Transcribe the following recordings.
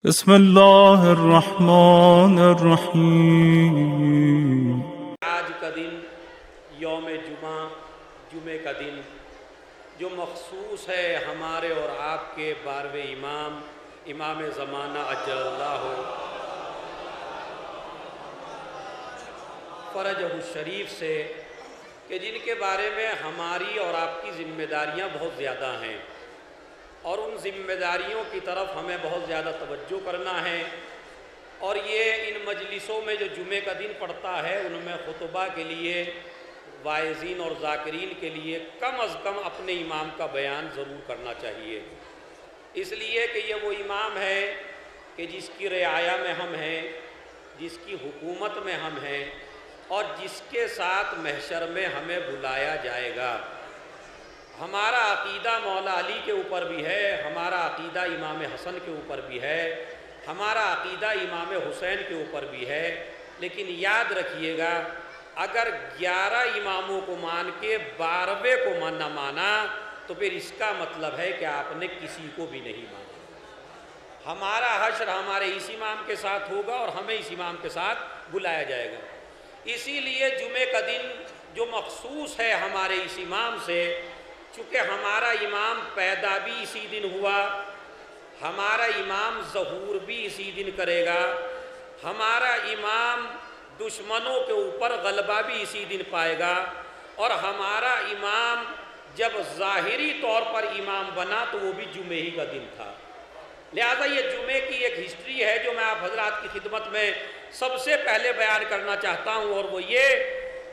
بسم اللہ الرحمن الرحیم۔ آج کا دن یوم جمعے کا دن جو مخصوص ہے ہمارے اور آپ کے 12ویں امام زمانہ اجل اللہ فرجہ الشریف سے، کہ جن کے بارے میں ہماری اور آپ کی ذمہ داریاں بہت زیادہ ہیں اور ان ذمہ داریوں کی طرف ہمیں بہت زیادہ توجہ کرنا ہے۔ اور یہ ان مجلسوں میں جو جمعے کا دن پڑتا ہے ان میں خطبہ کے لیے واعظین اور ذاکرین کے لیے کم از کم اپنے امام کا بیان ضرور کرنا چاہیے، اس لیے کہ یہ وہ امام ہے کہ جس کی رعایا میں ہم ہیں، جس کی حکومت میں ہم ہیں اور جس کے ساتھ محشر میں ہمیں بلایا جائے گا۔ ہمارا عقیدہ مولا علی کے اوپر بھی ہے، ہمارا عقیدہ امام حسن کے اوپر بھی ہے، ہمارا عقیدہ امام حسین کے اوپر بھی ہے، لیکن یاد رکھیے گا اگر 11 اماموں کو مان کے 12ویں کو نہ مانا تو پھر اس کا مطلب ہے کہ آپ نے کسی کو بھی نہیں مانا۔ ہمارا حشر ہمارے اس امام کے ساتھ ہوگا اور ہمیں اس امام کے ساتھ بلایا جائے گا۔ اسی لیے جمعے کا دن جو مخصوص ہے ہمارے اس امام سے، چونکہ ہمارا امام پیدا بھی اسی دن ہوا، ہمارا امام ظہور بھی اسی دن کرے گا، ہمارا امام دشمنوں کے اوپر غلبہ بھی اسی دن پائے گا، اور ہمارا امام جب ظاہری طور پر امام بنا تو وہ بھی جمعے ہی کا دن تھا۔ لہذا یہ جمعے کی ایک ہسٹری ہے جو میں آپ حضرات کی خدمت میں سب سے پہلے بیان کرنا چاہتا ہوں، اور وہ یہ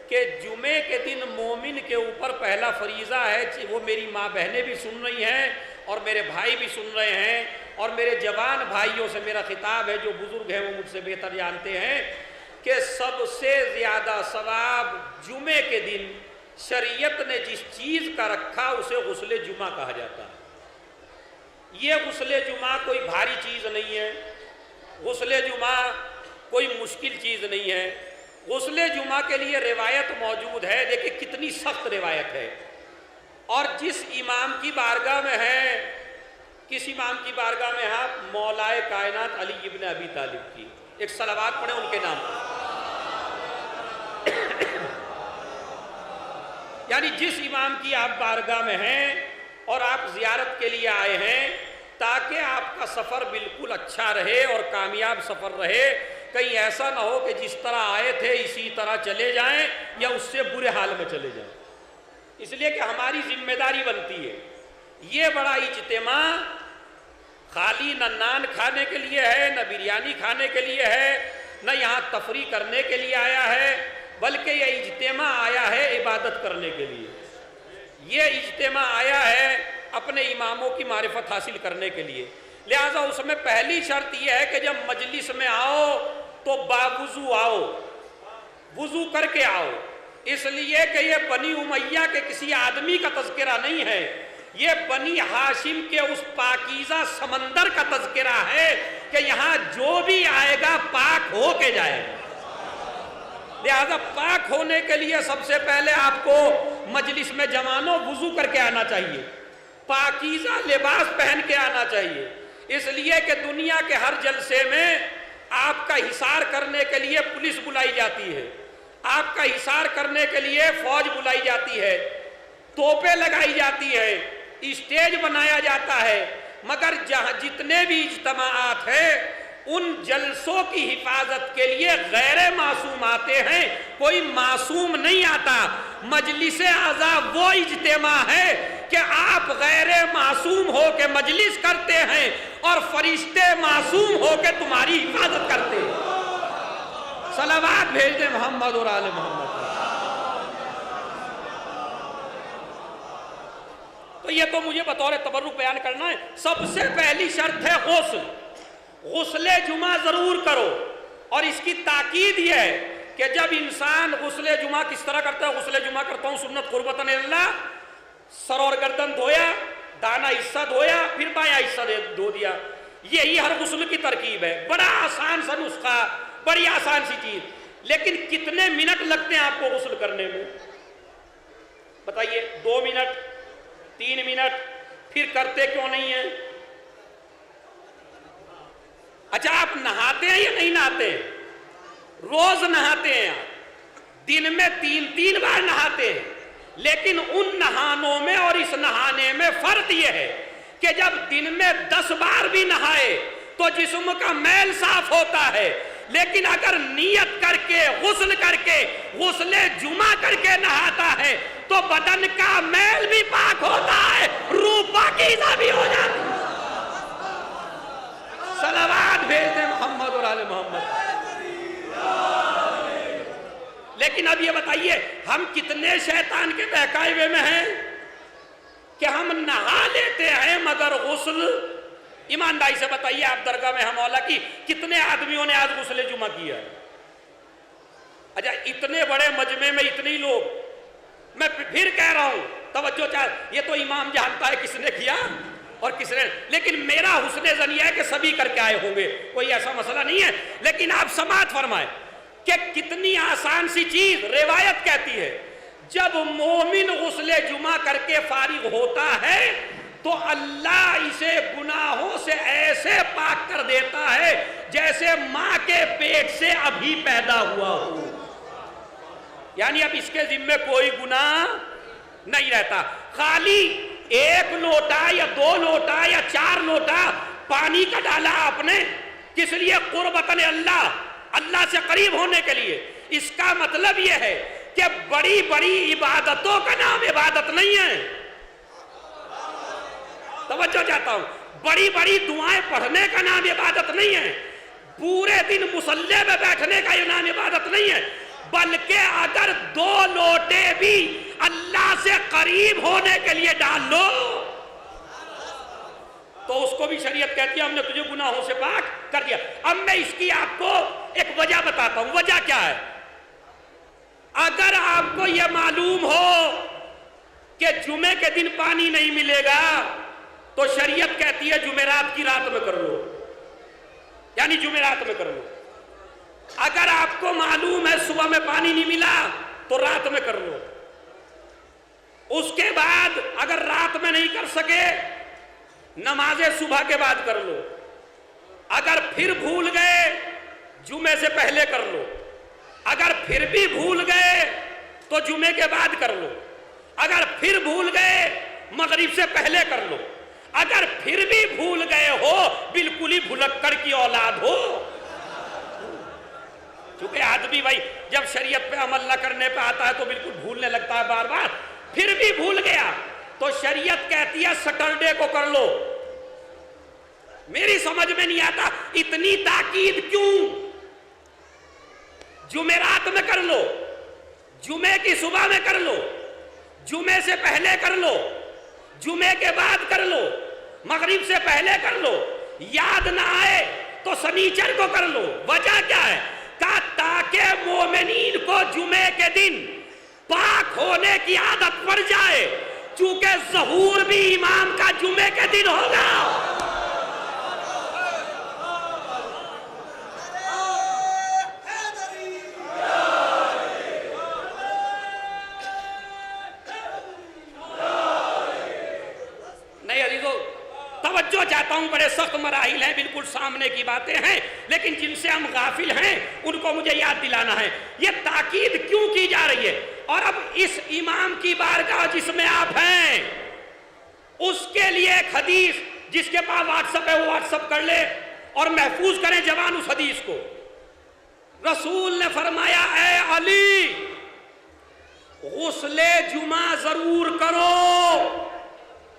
کہ جمعے کے دن مومن کے اوپر پہلا فریضہ ہے، وہ میری ماں بہنیں بھی سن رہی ہیں اور میرے بھائی بھی سن رہے ہیں، اور میرے جوان بھائیوں سے میرا خطاب ہے جو بزرگ ہیں وہ مجھ سے بہتر جانتے ہیں کہ سب سے زیادہ ثواب جمعے کے دن شریعت نے جس چیز کا رکھا اسے غسل جمعہ کہا جاتا ہے۔ یہ غسل جمعہ کوئی بھاری چیز نہیں ہے، غسل جمعہ کوئی مشکل چیز نہیں ہے۔ غسل جمعہ کے لیے روایت موجود ہے، دیکھیں کتنی سخت روایت ہے، اور جس امام کی بارگاہ میں ہے، کس امام کی بارگاہ میں ہے؟ مولائے کائنات علی ابن ابی طالب کی۔ ایک صلوات پڑھیں ان کے نام پر۔ یعنی جس امام کی آپ بارگاہ میں ہیں اور آپ زیارت کے لیے آئے ہیں تاکہ آپ کا سفر بالکل اچھا رہے اور کامیاب سفر رہے، کہیں ایسا نہ ہو کہ جس طرح آئے تھے اسی طرح چلے جائیں یا اس سے برے حال میں چلے جائیں، اس لیے کہ ہماری ذمہ داری بنتی ہے۔ یہ بڑا اجتماع خالی نہ نان کھانے کے لیے ہے، نہ بریانی کھانے کے لیے ہے، نہ یہاں تفریح کرنے کے لیے آیا ہے، بلکہ یہ اجتماع آیا ہے عبادت کرنے کے لیے۔ یہ اجتماع آیا ہے اپنے اماموں کی معرفت حاصل کرنے کے لیے۔ لہٰذا اس میں پہلی شرط یہ ہے کہ جب مجلس میں آؤ تو باوضو آؤ، وضو کر کے آؤ، اس لیے کہ یہ بنی امیہ کے کسی آدمی کا تذکرہ نہیں ہے، یہ بنی ہاشم کے اس پاکیزہ سمندر کا تذکرہ ہے کہ یہاں جو بھی آئے گا پاک ہو کے جائے گا۔ لہذا پاک ہونے کے لیے سب سے پہلے آپ کو مجلس میں جوانوں وضو کر کے آنا چاہیے، پاکیزہ لباس پہن کے آنا چاہیے، اس لیے کہ دنیا کے ہر جلسے میں آپ کا حصار کرنے کے لیے پولیس بلائی جاتی ہے، آپ کا حصار کرنے کے لیے فوج بلائی جاتی ہے، توپیں لگائی جاتی ہے، اسٹیج بنایا جاتا ہے، مگر جہاں جتنے بھی اجتماعات ہیں ان جلسوں کی حفاظت کے لیے غیر معصوم آتے ہیں، کوئی معصوم نہیں آتا۔ مجلس اعضا وہ اجتماع ہے کہ آپ غیر معصوم ہو کے مجلس کرتے ہیں اور فرشتے معصوم ہو کے تمہاری حفاظت کرتے ہیں۔ صلوات بھیج دیں محمد اور آل محمد۔ تو یہ تو مجھے بطور تبرک بیان کرنا ہے۔ سب سے پہلی شرط ہے غسل، غسل جمعہ ضرور کرو، اور اس کی تاکید یہ ہے کہ جب انسان غسل جمعہ کس طرح کرتا ہے؟ غسل جمعہ کرتا ہوں سنت قربتاً اللہ، سر اور گردن دھویا، دانا حصہ دھویا، پھر بایاں حصہ دھو دیا، یہی ہر غسل کی ترکیب ہے۔ بڑا آسان سا نسخہ، بڑی آسان سی چیز، لیکن کتنے منٹ لگتے ہیں آپ کو غسل کرنے میں؟ بتائیے، 2 منٹ، 3 منٹ، پھر کرتے کیوں نہیں ہیں؟ اچھا آپ نہاتے ہیں یا نہیں نہاتے ہیں؟ روز نہاتے ہیں آپ، دن میں 3 بار نہاتے ہیں، لیکن ان نہانوں میں اور اس نہانے میں فرق یہ ہے کہ جب دن میں 10 بار بھی نہائے تو جسم کا میل صاف ہوتا ہے، لیکن اگر نیت کر کے غسل جمعہ کر کے نہاتا ہے تو بدن کا میل بھی پاک ہوتا ہے، روح پاکیزہ بھی ہو جاتی ہے۔ صلوات بھیج دیں محمد اور آل محمد۔ لیکن اب یہ بتائیے ہم کتنے شیطان کے بہکائے ہوئے میں ہیں کہ ہم نہا لیتے ہیں مگر غسل، ایمانداری سے بتائیے آپ درگاہ میں مولا کی کتنے آدمیوں نے آج غسل جمعہ کیا ہے؟ اچھا اتنے بڑے مجمع میں اتنے لوگ، میں پھر کہہ رہا ہوں توجہ چاہ، یہ تو امام جانتا ہے کس نے کیا اور کس نے، لیکن میرا حسن ظن یہ ہے کہ سبھی کر کے آئے ہوں گے، کوئی ایسا مسئلہ نہیں ہے۔ لیکن آپ سماعت فرمائیں کہ کتنی آسان سی چیز، روایت کہتی ہے جب مومن غسل جمعہ کر کے فارغ ہوتا ہے تو اللہ اسے گناہوں سے ایسے پاک کر دیتا ہے جیسے ماں کے پیٹ سے ابھی پیدا ہوا ہو، یعنی اب اس کے ذمہ کوئی گناہ نہیں رہتا۔ خالی 1 لوٹا یا 2 لوٹا یا 4 لوٹا پانی کا ڈالا آپ نے، کس لیے؟ قربتاً اللہ سے قریب ہونے کے لیے۔ اس کا مطلب یہ ہے کہ بڑی بڑی عبادتوں کا نام عبادت نہیں ہے، توجہ چاہتا ہوں، بڑی بڑی دعائیں پڑھنے کا نام عبادت نہیں ہے، پورے دن مصلی میں بیٹھنے کا نام عبادت نہیں ہے، بلکہ اگر 2 لوٹے بھی اللہ سے قریب ہونے کے لیے ڈال لو تو اس کو بھی شریعت کہتی ہے ہم نے تجھے گناہوں سے پاک کر دیا۔ اب میں اس کی آپ کو ایک وجہ بتاتا ہوں، وجہ کیا ہے؟ اگر آپ کو یہ معلوم ہو کہ جمعے کے دن پانی نہیں ملے گا تو شریعت کہتی ہے جمعرات کی رات میں کر لو، یعنی جمعرات میں کر لو۔ اگر آپ کو معلوم ہے صبح میں پانی نہیں ملا تو رات میں کر لو۔ اس کے بعد اگر رات میں نہیں کر سکے نماز صبح کے بعد کر لو، اگر پھر بھول گئے جمعے سے پہلے کر لو، اگر پھر بھی بھول گئے تو جمعے کے بعد کر لو، اگر پھر بھول گئے مغرب سے پہلے کر لو، اگر پھر بھی بھول گئے ہو بالکل ہی بھلکڑ کی اولاد ہو، چونکہ آدمی بھائی جب شریعت پہ عمل نہ کرنے پہ آتا ہے تو بالکل بھولنے لگتا ہے بار بار، پھر بھی بھول گیا تو شریعت کہتی ہے سیٹرڈے کو کر لو۔ میری سمجھ میں نہیں آتا اتنی تاکید کیوں؟ جمعرات میں کر لو، جمعے کی صبح میں کر لو، جمعے سے پہلے کر لو، جمعے کے بعد کر لو، مغرب سے پہلے کر لو، یاد نہ آئے تو سنیچر کو کر لو۔ وجہ کیا ہے؟ کہا تاکہ مومنین کو جمعے کے دن پاک ہونے کی عادت پڑ جائے، چونکہ ظہور بھی امام کا جمعے کے دن ہوگا۔ نہیں عزیزو، توجہ چاہتا ہوں، بڑے سخت مراحل ہیں، بالکل سامنے کی باتیں ہیں، لیکن جن سے ہم غافل ہیں ان کو مجھے یاد دلانا ہے۔ یہ تاکید کیوں کی جا رہی ہے؟ اور اب اس امام کی بارگاہ جس میں آپ ہیں اس کے لیے ایک حدیث، جس کے پاس واٹس ایپ ہے وہ واٹس ایپ کر لے اور محفوظ کریں جوان اس حدیث کو۔ رسول نے فرمایا اے علی غسل جمعہ ضرور کرو،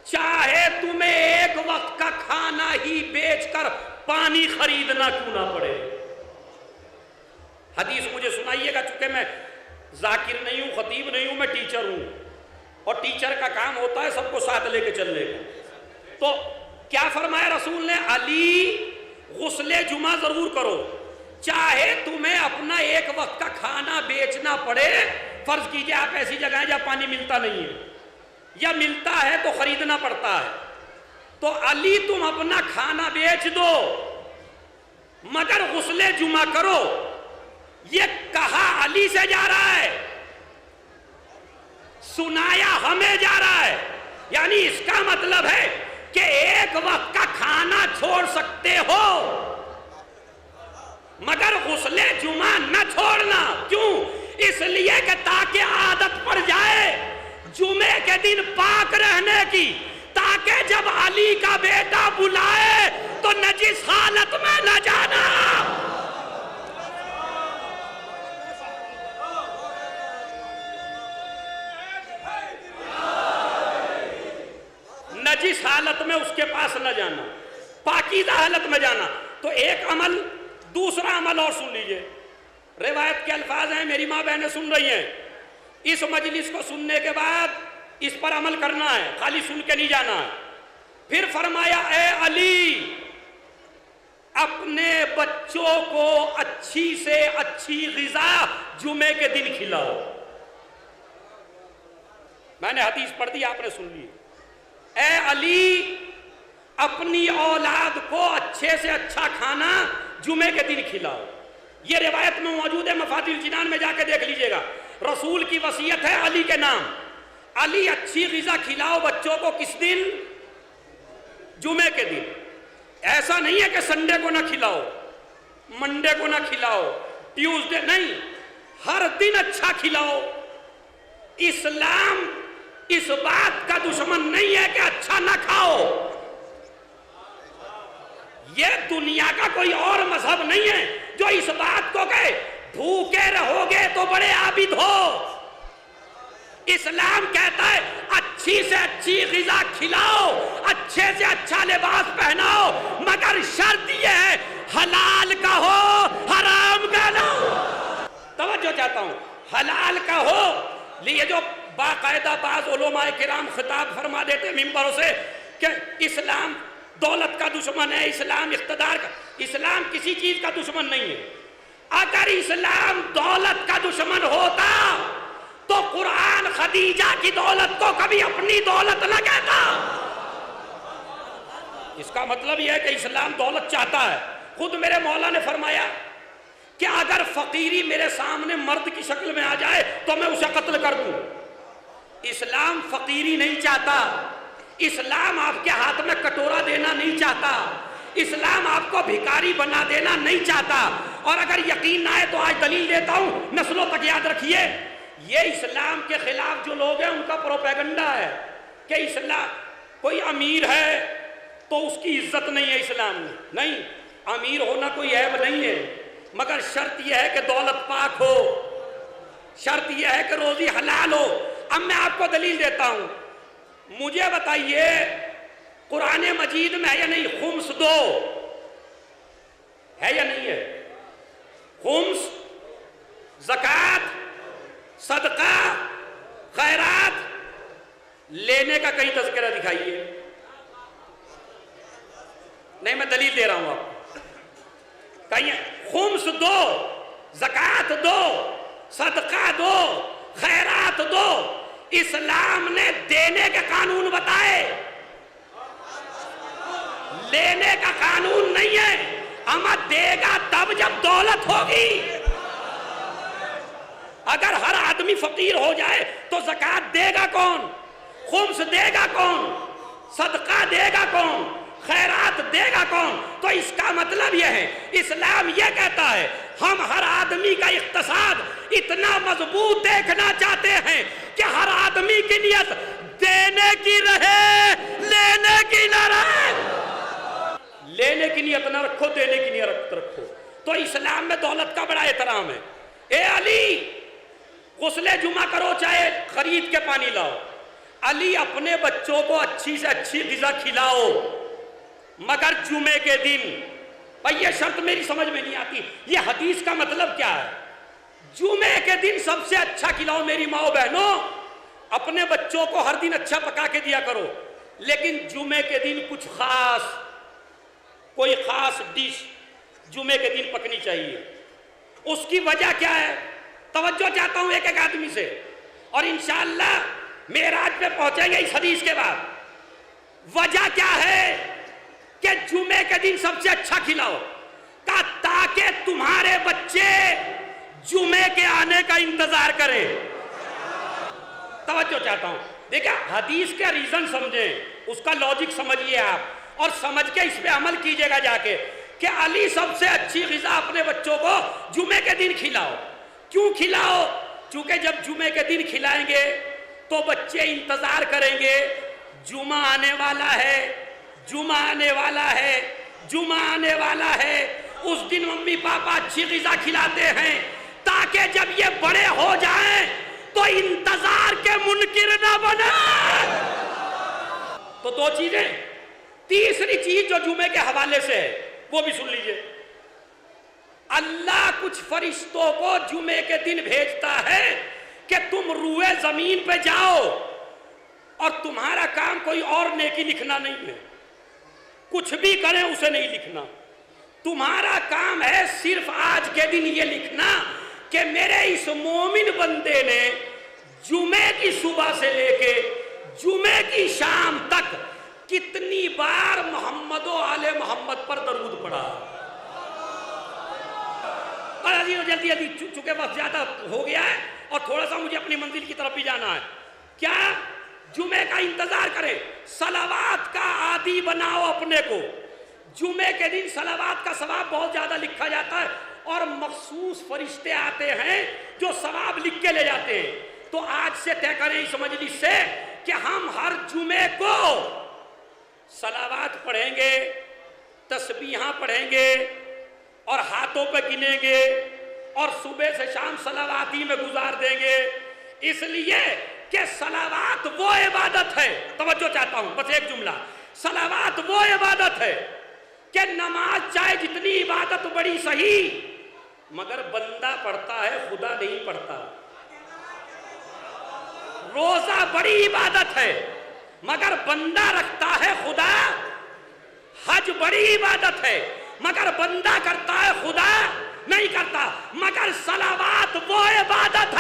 چاہے تمہیں ایک وقت کا کھانا ہی بیچ کر پانی خریدنا کیوں نہ پڑے۔ حدیث مجھے سنائیے گا، چونکہ میں ذاکر نہیں ہوں، خطیب نہیں ہوں، میں ٹیچر ہوں، اور ٹیچر کا کام ہوتا ہے سب کو ساتھ لے کے چلنے کا۔ تو کیا فرمایا رسول نے؟ علی غسل جمعہ ضرور کرو، چاہے تمہیں اپنا ایک وقت کا کھانا بیچنا پڑے۔ فرض کیجئے آپ ایسی جگہ ہیں جہاں پانی ملتا نہیں ہے یا ملتا ہے تو خریدنا پڑتا ہے، تو علی تم اپنا کھانا بیچ دو مگر غسل جمعہ کرو۔ یہ کہا علی سے جا رہا ہے، سنایا ہمیں جا رہا ہے، یعنی اس کا مطلب ہے کہ ایک وقت کا کھانا چھوڑ سکتے ہو جمعہ نہ چھوڑنا. کیوں؟ اس لیے کہ تاکہ عادت پڑ جائے جمعے کے دن پاک رہنے کی، تاکہ جب علی کا بیٹا بلائے تو نجس حالت میں نہ جانا. نجس حالت میں اس کے پاس نہ جانا، پاکیزہ حالت میں جانا. تو ایک عمل. دوسرا عمل اور سن لیجئے، روایت کے الفاظ ہیں، میری ماں بہنیں سن رہی ہیں. اس مجلس کو سننے کے بعد اس پر عمل کرنا ہے، خالی سن کے نہیں جانا ہے. پھر فرمایا اے علی، اپنے بچوں کو اچھی سے اچھی غذا جمعے کے دن کھلاؤ. میں نے حدیث پڑھ دی، آپ نے سن لی. اے علی، اپنی اولاد کو اچھے سے اچھا کھانا جمعے کے دن کھلاؤ. یہ روایت میں موجود ہے، مفاتیح الجنان میں جا کے دیکھ لیجئے گا. رسول کی وصیت ہے علی کے نام. علی، اچھی غذا کھلاؤ بچوں کو. کس دن؟ جمعے کے دن. ایسا نہیں ہے کہ سنڈے کو نہ کھلاؤ، منڈے کو نہ کھلاؤ، ٹیوزڈے نہیں، ہر دن اچھا کھلاؤ. اسلام اس بات کا دشمن نہیں ہے کہ اچھا نہ کھاؤ. یہ دنیا کا کوئی اور مذہب نہیں ہے جو اس بات کو کہے بھوکے رہو گے تو بڑے عابد ہو. اسلام کہتا ہے اچھی سے اچھی غذا کھلاؤ، اچھے سے اچھا لباس پہناؤ، مگر شرط یہ ہے حلال کا ہو، حرام کا نہ ہو. توجہ چاہتا ہوں، حلال کا ہو. یہ جو باقاعدہ بعض علماء کرام خطاب فرما دیتے ممبروں سے کہ اسلام دولت کا دشمن ہے، اسلام اقتدار کا. اسلام کسی چیز کا دشمن نہیں ہے. اگر اسلام دولت کا دشمن ہوتا تو قرآن خدیجہ کی دولت کو کبھی اپنی دولت نہ کہتا. اس کا مطلب یہ ہے کہ اسلام دولت چاہتا ہے. خود میرے مولا نے فرمایا کہ اگر فقیری میرے سامنے مرد کی شکل میں آ جائے تو میں اسے قتل کر دوں. اسلام فقیری نہیں چاہتا. اسلام آپ کے ہاتھ میں کٹورا دینا نہیں چاہتا. اسلام آپ کو بھکاری بنا دینا نہیں چاہتا. اور اگر یقین نہ آئے تو آج دلیل دیتا ہوں، نسلوں تک یاد رکھیے. یہ اسلام کے خلاف جو لوگ ہیں ان کا پروپیگنڈا ہے کہ اسلام کوئی امیر ہے تو اس کی عزت نہیں ہے اسلام میں. نہیں، امیر ہونا کوئی عیب نہیں ہے، مگر شرط یہ ہے کہ دولت پاک ہو، شرط یہ ہے کہ روزی حلال ہو. اب میں آپ کو دلیل دیتا ہوں. مجھے بتائیے قرآن مجید میں ہے یا نہیں خمس دو؟ ہے یا نہیں ہے؟ خمس، زکوٰۃ، صدقہ، خیرات، لینے کا کہیں تذکرہ دکھائیے. نہیں، میں دلیل دے رہا ہوں آپ کو. کہیں خمس دو، زکوٰۃ دو، صدقہ دو، خیرات دو. اسلام نے دینے کے قانون بتائے، لینے کا قانون نہیں ہے. اما دے گا تب جب دولت ہوگی. اگر ہر آدمی فقیر ہو جائے تو زکوٰۃ دے گا کون؟ خمس دے گا کون؟ صدقہ دے گا کون؟ خیرات دے گا کون؟ تو اس کا مطلب یہ ہے اسلام یہ کہتا ہے ہم ہر آدمی کا اقتصاد اتنا مضبوط دیکھنا چاہتے ہیں کہ ہر آدمی کی نیت دینے کی رہے، لینے کی نہ رہے. لینے کی نیت نہ رکھو، دینے کی نیت رکھو. تو اسلام میں دولت کا بڑا احترام ہے. اے علی، غسل جمعہ کرو چاہے خرید کے پانی لاؤ. علی، اپنے بچوں کو اچھی سے اچھی غذا کھلاؤ، مگر جمعے کے دن. بھئی یہ شرط میری سمجھ میں نہیں آتی، یہ حدیث کا مطلب کیا ہے؟ جمعے کے دن سب سے اچھا کھلاؤ. میری ماں بہنوں، اپنے بچوں کو ہر دن اچھا پکا کے دیا کرو، لیکن جمعے کے دن کچھ خاص، کوئی خاص ڈش جمعے کے دن پکنی چاہیے. اس کی وجہ کیا ہے؟ توجہ چاہتا ہوں ایک ایک آدمی سے، اور انشاءاللہ معراج پہ پہنچیں گے اس حدیث کے بعد. وجہ کیا ہے کہ جمعے کے دن سب سے اچھا کھلاؤ؟ تاکہ تمہارے بچے جمعے کے آنے کا انتظار کریں. توجہ چاہتا ہوں، دیکھیں حدیث کے ریزن سمجھیں، اس کا لاجک سمجھیے آپ، اور سمجھ کے اس پہ عمل کیجئے گا. جا کے کہ علی سب سے اچھی غذا اپنے بچوں کو جمعے کے دن کھلاؤ. کیوں کھلاؤ؟ چونکہ جب جمعے کے دن کھلائیں گے تو بچے انتظار کریں گے، جمعہ آنے والا ہے، جمعہ آنے والا ہے، جمعہ آنے والا ہے. اس دن ممی پاپا اچھی غذا کھلاتے ہیں تاکہ جب یہ بڑے ہو جائیں تو انتظار کے منکر نہ بنے. تو دو چیزیں. تیسری چیز جو جمعے کے حوالے سے ہے وہ بھی سن لیجئے. اللہ کچھ فرشتوں کو جمعے کے دن بھیجتا ہے کہ تم روئے زمین پہ جاؤ، اور تمہارا کام کوئی اور نیکی لکھنا نہیں ہے، کچھ بھی کریں اسے نہیں لکھنا. تمہارا کام ہے صرف آج کے دن یہ لکھنا کہ میرے اس مومن بندے نے جمعے کی صبح سے لے کے جمعے کی شام تک کتنی بار محمد و آل محمد پر درود پڑھا. اور جلدی جلدی چونکہ وقت زیادہ ہو گیا ہے اور تھوڑا سا مجھے اپنی منزل کی طرف بھی جانا ہے. کیا جمعے کا انتظار کریں، صلوات کا عادی بناؤ اپنے کو. جمعے کے دن صلوات کا ثواب بہت زیادہ لکھا جاتا ہے اور مخصوص فرشتے آتے ہیں جو ثواب لکھ کے لے جاتے ہیں. تو آج سے طے کریں اس مجلس سے کہ ہم ہر جمعے کو صلوات پڑھیں گے، تسبیحاں پڑھیں گے اور ہاتھوں پہ گنیں گے اور صبح سے شام صلواتی میں گزار دیں گے. اس لیے کہ صلوات وہ عبادت ہے، توجہ چاہتا ہوں بس ایک جملہ، صلوات وہ عبادت ہے کہ نماز چاہے جتنی عبادت بڑی صحیح مگر بندہ پڑھتا ہے خدا نہیں پڑھتا. روزہ بڑی عبادت ہے مگر بندہ رکھتا ہے خدا. حج بڑی عبادت ہے مگر بندہ کرتا ہے خدا نہیں کرتا. مگر صلوات وہ عبادت